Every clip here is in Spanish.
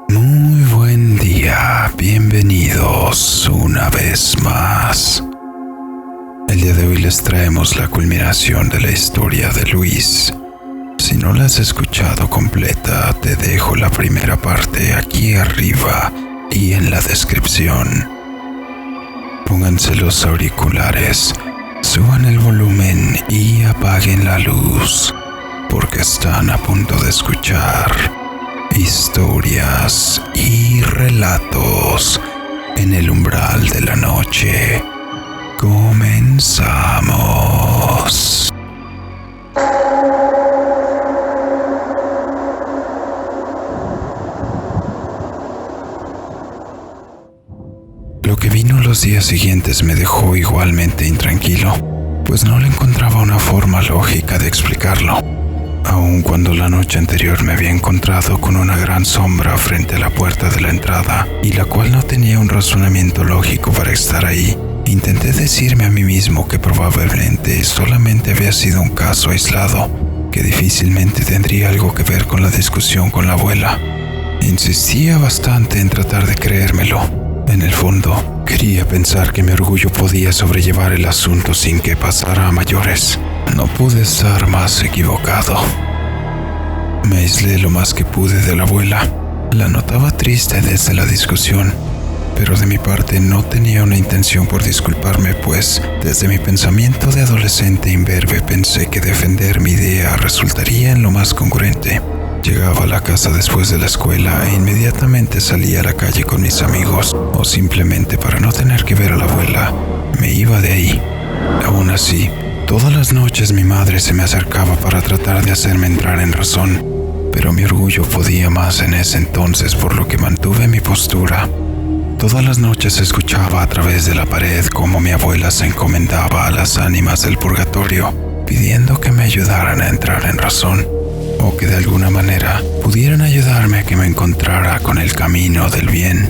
Muy buen día, bienvenidos una vez más. El día de hoy les traemos la culminación de la historia de Luis. Si no la has escuchado completa, te dejo la primera parte aquí arriba y en la descripción. Pónganse los auriculares, suban el volumen y apaguen la luz, porque están a punto de escuchar historias y relatos en el umbral de la noche. Comenzamos. Lo que vino los días siguientes me dejó igualmente intranquilo, pues no le encontraba una forma lógica de explicarlo. Aun cuando la noche anterior me había encontrado con una gran sombra frente a la puerta de la entrada, y la cual no tenía un razonamiento lógico para estar ahí, intenté decirme a mí mismo que probablemente solamente había sido un caso aislado, que difícilmente tendría algo que ver con la discusión con la abuela. Insistía bastante en tratar de creérmelo. En el fondo, quería pensar que mi orgullo podía sobrellevar el asunto sin que pasara a mayores. No pude estar más equivocado. Me aislé lo más que pude de la abuela. La notaba triste desde la discusión, pero de mi parte no tenía una intención por disculparme, pues desde mi pensamiento de adolescente imberbe pensé que defender mi idea resultaría en lo más congruente. Llegaba a la casa después de la escuela e inmediatamente salía a la calle con mis amigos, o simplemente para no tener que ver a la abuela, me iba de ahí. Aún así, todas las noches mi madre se me acercaba para tratar de hacerme entrar en razón, pero mi orgullo podía más en ese entonces, por lo que mantuve mi postura. Todas las noches escuchaba a través de la pared cómo mi abuela se encomendaba a las ánimas del purgatorio, pidiendo que me ayudaran a entrar en razón, o que de alguna manera pudieran ayudarme a que me encontrara con el camino del bien.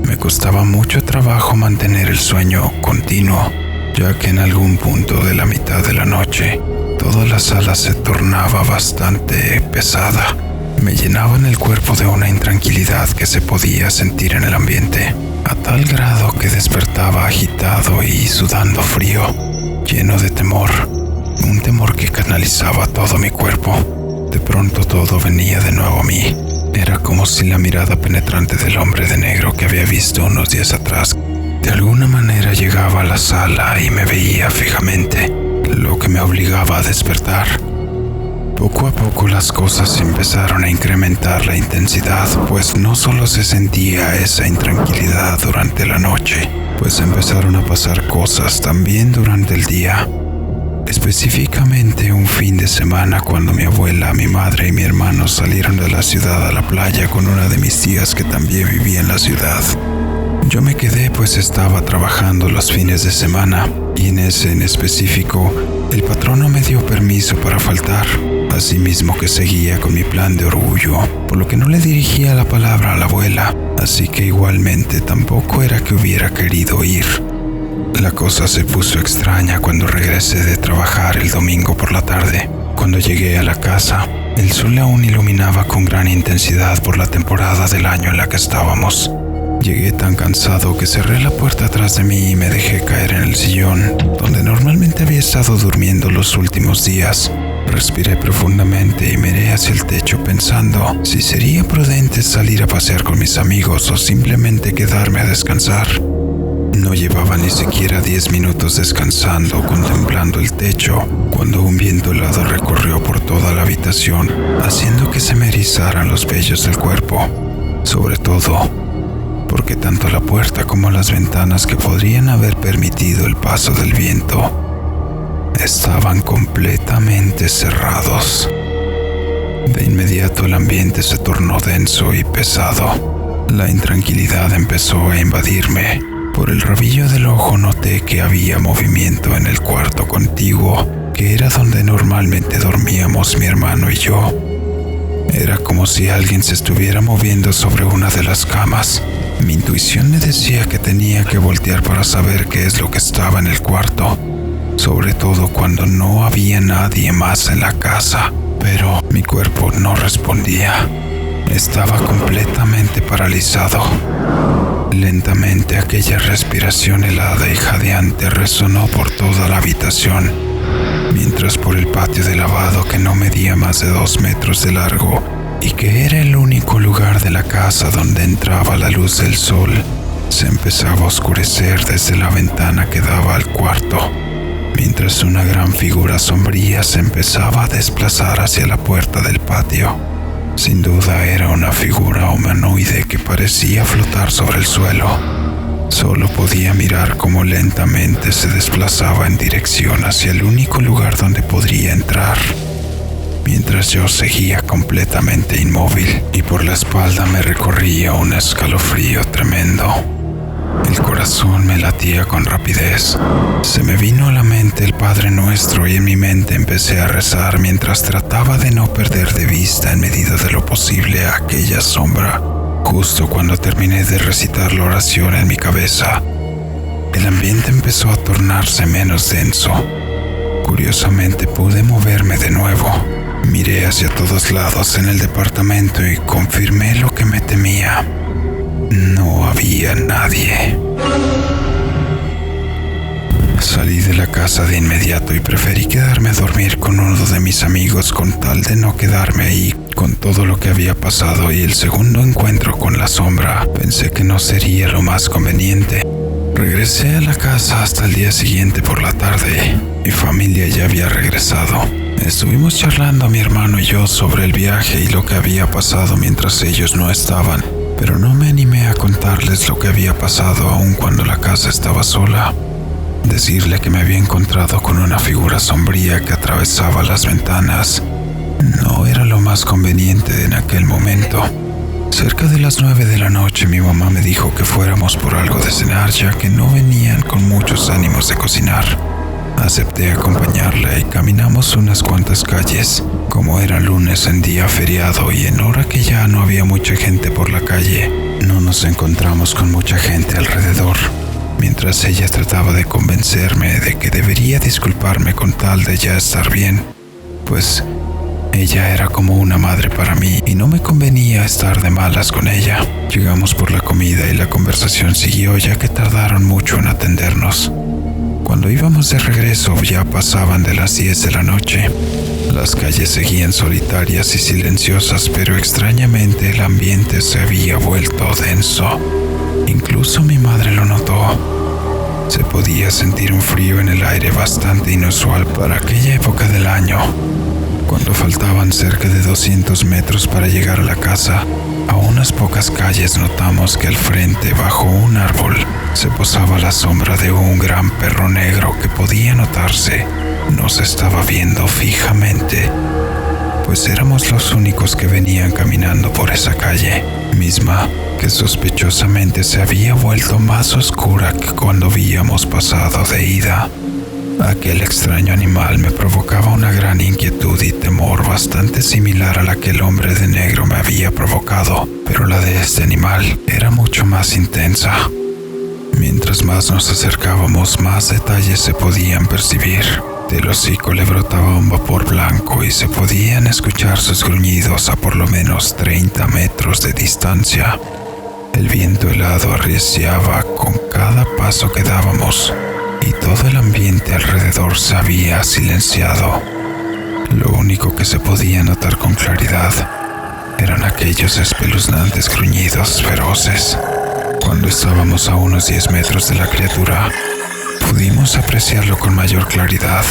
Me costaba mucho trabajo mantener el sueño continuo, ya que en algún punto de la mitad de la noche, toda la sala se tornaba bastante pesada. Me llenaban el cuerpo de una intranquilidad que se podía sentir en el ambiente, a tal grado que despertaba agitado y sudando frío, lleno de temor. Un temor que canalizaba todo mi cuerpo. De pronto todo venía de nuevo a mí. Era como si la mirada penetrante del hombre de negro que había visto unos días atrás de alguna manera llegaba a la sala y me veía fijamente, lo que me obligaba a despertar. Poco a poco las cosas empezaron a incrementar la intensidad, pues no solo se sentía esa intranquilidad durante la noche, pues empezaron a pasar cosas también durante el día. Específicamente un fin de semana, cuando mi abuela, mi madre y mi hermano salieron de la ciudad a la playa con una de mis tías que también vivía en la ciudad. Yo me quedé, pues estaba trabajando los fines de semana, y en ese en específico el patrón no me dio permiso para faltar. Asimismo que seguía con mi plan de orgullo, por lo que no le dirigía la palabra a la abuela, así que igualmente tampoco era que hubiera querido ir. La cosa se puso extraña cuando regresé de trabajar el domingo por la tarde. Cuando llegué a la casa, el sol aún iluminaba con gran intensidad por la temporada del año en la que estábamos. Llegué tan cansado que cerré la puerta atrás de mí y me dejé caer en el sillón, donde normalmente había estado durmiendo los últimos días. Respiré profundamente y miré hacia el techo pensando si sería prudente salir a pasear con mis amigos o simplemente quedarme a descansar. No llevaba ni siquiera 10 minutos descansando, contemplando el techo, cuando un viento helado recorrió por toda la habitación, haciendo que se me erizaran los vellos del cuerpo. Sobre todo, porque tanto la puerta como las ventanas que podrían haber permitido el paso del viento estaban completamente cerrados. De inmediato el ambiente se tornó denso y pesado. La intranquilidad empezó a invadirme. Por el rabillo del ojo noté que había movimiento en el cuarto contiguo, que era donde normalmente dormíamos mi hermano y yo. Era como si alguien se estuviera moviendo sobre una de las camas. Mi intuición me decía que tenía que voltear para saber qué es lo que estaba en el cuarto. sobre todo cuando no había nadie más en la casa, pero mi cuerpo no respondía. Estaba completamente paralizado. Lentamente aquella respiración helada y jadeante resonó por toda la habitación, mientras por el patio de lavado, que no medía más de 2 metros de largo y que era el único lugar de la casa donde entraba la luz del sol, se empezaba a oscurecer desde la ventana que daba al cuarto, mientras una gran figura sombría se empezaba a desplazar hacia la puerta del patio. Sin duda era una figura humanoide que parecía flotar sobre el suelo. Solo podía mirar cómo lentamente se desplazaba en dirección hacia el único lugar donde podría entrar, mientras yo seguía completamente inmóvil y por la espalda me recorría un escalofrío tremendo. El corazón me latía con rapidez. Se me vino a la mente el Padre Nuestro y en mi mente empecé a rezar mientras trataba de no perder de vista en medida de lo posible a aquella sombra. Justo cuando terminé de recitar la oración en mi cabeza, el ambiente empezó a tornarse menos denso. Curiosamente pude moverme de nuevo. Miré hacia todos lados en el departamento y confirmé lo que me temía. No había nadie. Salí de la casa de inmediato y preferí quedarme a dormir con uno de mis amigos con tal de no quedarme ahí con todo lo que había pasado y el segundo encuentro con la sombra. Pensé que no sería lo más conveniente. Regresé a la casa hasta el día siguiente por la tarde. Mi familia ya había regresado. Estuvimos charlando mi hermano y yo sobre el viaje y lo que había pasado mientras ellos no estaban, pero no me animé a contarles lo que había pasado aun cuando la casa estaba sola. Decirle que me había encontrado con una figura sombría que atravesaba las ventanas no era lo más conveniente en aquel momento. Cerca de las 9 de la noche mi mamá me dijo que fuéramos por algo de cenar, ya que no venían con muchos ánimos de cocinar. Acepté acompañarla y caminamos unas cuantas calles. Como era lunes en día feriado y en hora que ya no había mucha gente por la calle, no nos encontramos con mucha gente alrededor. Mientras ella trataba de convencerme de que debería disculparme con tal de ya estar bien, pues ella era como una madre para mí y no me convenía estar de malas con ella. Llegamos por la comida y la conversación siguió, ya que tardaron mucho en atendernos. Cuando íbamos de regreso ya pasaban de las 10 de la noche. Las calles seguían solitarias y silenciosas, pero extrañamente el ambiente se había vuelto denso. Incluso mi madre lo notó. Se podía sentir un frío en el aire bastante inusual para aquella época del año. Cuando faltaban cerca de 200 metros para llegar a la casa, a unas pocas calles notamos que al frente, bajo un árbol, se posaba la sombra de un gran perro negro que podía notarse. Nos estaba viendo fijamente, pues éramos los únicos que venían caminando por esa calle, misma que sospechosamente se había vuelto más oscura que cuando habíamos pasado de ida. Aquel extraño animal me provocaba una gran inquietud y temor bastante similar a la que el hombre de negro me había provocado, pero la de este animal era mucho más intensa. Mientras más nos acercábamos, más detalles se podían percibir. Del hocico le brotaba un vapor blanco y se podían escuchar sus gruñidos a por lo menos 30 metros de distancia. El viento helado arreciaba con cada paso que dábamos y todo el ambiente alrededor se había silenciado. Lo único que se podía notar con claridad eran aquellos espeluznantes gruñidos feroces. Cuando estábamos a unos 10 metros de la criatura, pudimos apreciarlo con mayor claridad.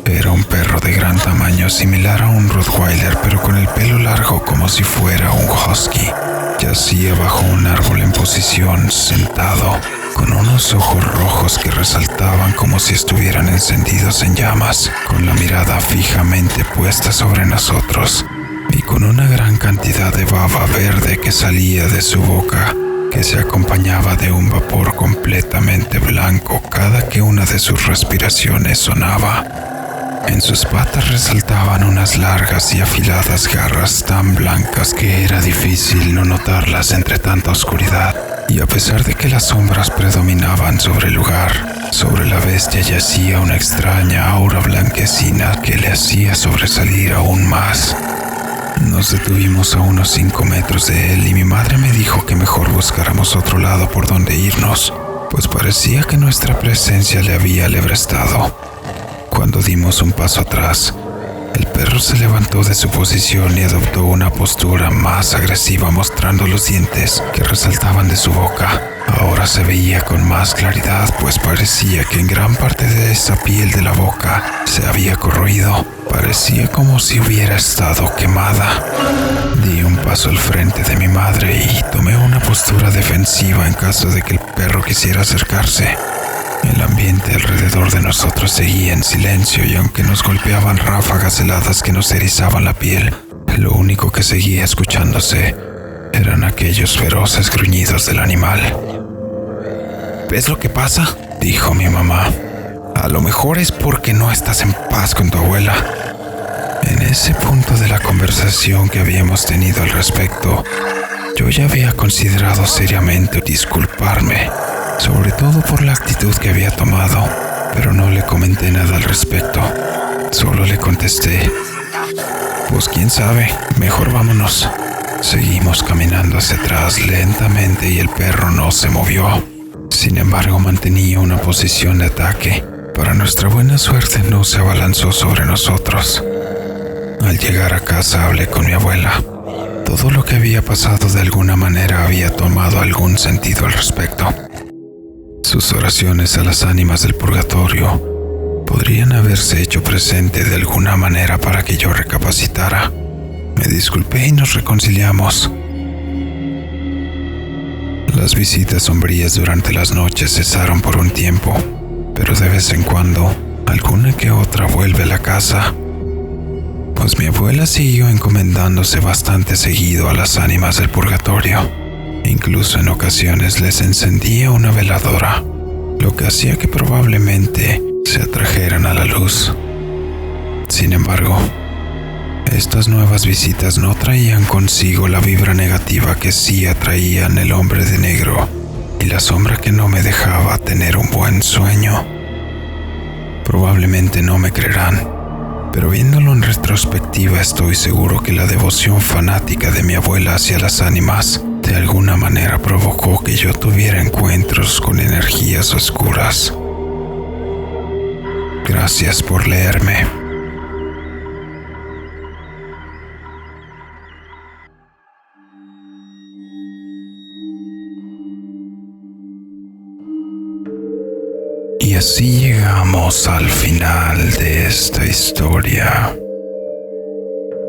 Era un perro de gran tamaño, similar a un Rottweiler, pero con el pelo largo como si fuera un husky. Yacía bajo un árbol en posición, sentado, con unos ojos rojos que resaltaban como si estuvieran encendidos en llamas, con la mirada fijamente puesta sobre nosotros, y con una gran cantidad de baba verde que salía de su boca, que se acompañaba de un vapor completamente blanco cada que una de sus respiraciones sonaba. En sus patas resaltaban unas largas y afiladas garras tan blancas que era difícil no notarlas entre tanta oscuridad. y a pesar de que las sombras predominaban sobre el lugar, sobre la bestia yacía una extraña aura blanquecina que le hacía sobresalir aún más. Nos detuvimos a unos 5 metros de él y mi madre me dijo que mejor buscáramos otro lado por donde irnos, pues parecía que nuestra presencia le había alebrestado. Cuando dimos un paso atrás, el perro se levantó de su posición y adoptó una postura más agresiva, mostrando los dientes que resaltaban de su boca. Ahora se veía con más claridad, pues parecía que en gran parte de esa piel de la boca se había corroído. Parecía como si hubiera estado quemada. Di un paso al frente de mi madre y tomé una postura defensiva en caso de que el perro quisiera acercarse. El ambiente alrededor de nosotros seguía en silencio y aunque nos golpeaban ráfagas heladas que nos erizaban la piel, lo único que seguía escuchándose eran aquellos feroces gruñidos del animal. ¿Ves lo que pasa?, dijo mi mamá. A lo mejor es porque no estás en paz con tu abuela. En ese punto de la conversación que habíamos tenido al respecto, yo ya había considerado seriamente disculparme, sobre todo por la actitud que había tomado, pero no le comenté nada al respecto. Solo le contesté: pues quién sabe, mejor vámonos. Seguimos caminando hacia atrás lentamente y el perro no se movió. Sin embargo, mantenía una posición de ataque. Para nuestra buena suerte, no se abalanzó sobre nosotros. Al llegar a casa hablé con mi abuela. Todo lo que había pasado de alguna manera había tomado algún sentido al respecto. Sus oraciones a las ánimas del purgatorio podrían haberse hecho presente de alguna manera para que yo recapacitara. Me disculpé y nos reconciliamos. Las visitas sombrías durante las noches cesaron por un tiempo, pero de vez en cuando, alguna que otra vuelve a la casa, pues mi abuela siguió encomendándose bastante seguido a las ánimas del purgatorio. Incluso en ocasiones les encendía una veladora, lo que hacía que probablemente se atrajeran a la luz. Sin embargo, estas nuevas visitas no traían consigo la vibra negativa que sí atraían el hombre de negro y la sombra que no me dejaba tener un buen sueño. Probablemente no me creerán, pero viéndolo en retrospectiva estoy seguro que la devoción fanática de mi abuela hacia las ánimas de alguna manera provocó que yo tuviera encuentros con energías oscuras. Gracias por leerme. Y así llegamos al final de esta historia.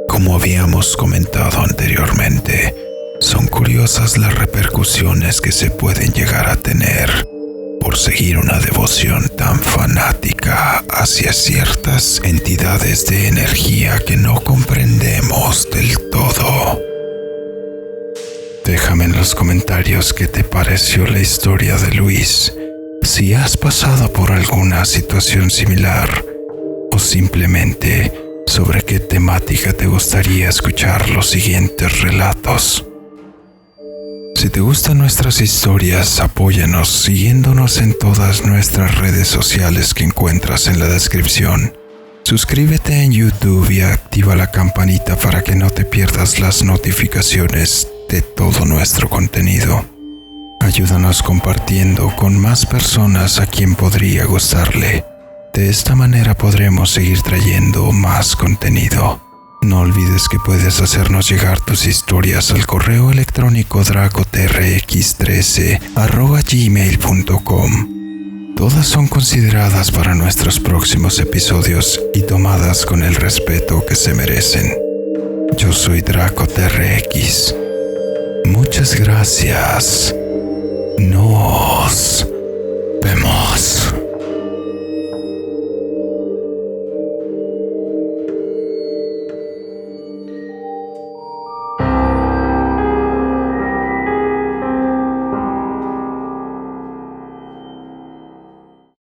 Como habíamos comentado anteriormente, son curiosas las repercusiones que se pueden llegar a tener por seguir una devoción tan fanática hacia ciertas entidades de energía que no comprendemos del todo. Déjame en los comentarios qué te pareció la historia de Luis. Si has pasado por alguna situación similar o simplemente sobre qué temática te gustaría escuchar los siguientes relatos. Si te gustan nuestras historias, apóyanos siguiéndonos en todas nuestras redes sociales que encuentras en la descripción. Suscríbete en YouTube y activa la campanita para que no te pierdas las notificaciones de todo nuestro contenido. Ayúdanos compartiendo con más personas a quien podría gustarle. De esta manera podremos seguir trayendo más contenido. No olvides que puedes hacernos llegar tus historias al correo electrónico dracotrx13@gmail.com. Todas son consideradas para nuestros próximos episodios y tomadas con el respeto que se merecen. Yo soy DracoTRX. Muchas gracias. Nos vemos.